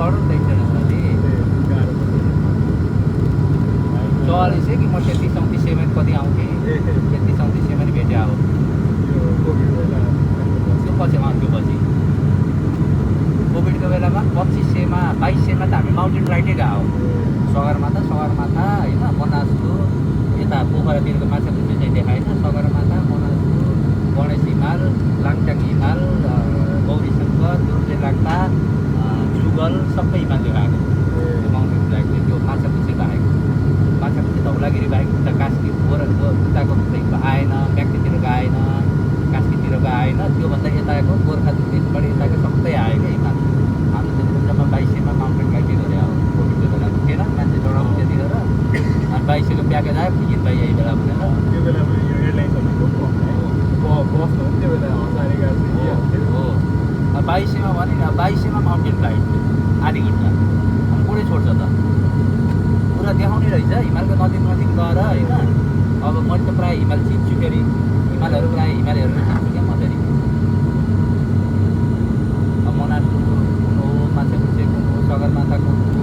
पढ्नु देखिँदैन साथी 44 कि म 33-34 सेमेन कति आउँथेँ 33-34 सेमेन भेटे अब त्यो पछि त्यो पछि कोभिडको बेलामा 2500मा 2200मा त हामी माउन्टेन राइडै गएको सगरमाथा होइन मनासु यता पोखरातिरको माछापुच्छी चाहिँ देखाएन सगरमाथा मनासु गणेश हिमाल लाङटाङ हिमाल गौरीशङ्कर दुर्जेलाक्पा जुगल सबै हिमाल देखाएको माउन्टेन राइड चाहिँ त्यो माछापुच्छी बाहेक माछापुच्छी धौलागिरी बाहेक उता कास्की उताको आएन ब्याक्तीतिरको आएन कास्कीतिरको आएन त्योभन्दा यताको गोर्खा दुर्गेशबाट यताको सबै आयो क्या हिमाल हाम्रो त्यतिखेरमा 2200मा माउन्टेन राइडै गरे अब कोभिडको बेलामा थिएन मान्छे डराउनु त्यतिखेर अनि 2200को प्याकेज आयो फिजित भाइ यही बेला भनेर त्यो बेलामा यो एयरलाइन्सहरूको बस्नु त्यो बेला 1000 हो 2200मा भने 2200मा माउन्टेन राइड आधी घन्टा अनि पुरै छोड्छ त पुरा देखाउने रहेछ हिमालको नजिक गएर होइन अब मैले त प्रायः हिमाल चिन्छु फेरि हिमालहरू प्रायः हिमालहरू चिन्छु क्या म फेरि मनासु कुन हो माछापुच्छी कुन हो सगरमाथा कुन हो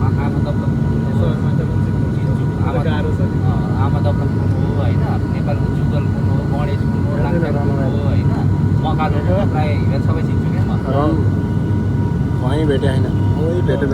आमादप्लम कुन हो आमादप्लम कुन हो होइन नेपालको जुगल कुन हो गणेश कुन हो लाङटाङ कुन हो होइन मकालो प्रायः हिमाल सबै चिन्छु क्या म भेटे होइन भेटे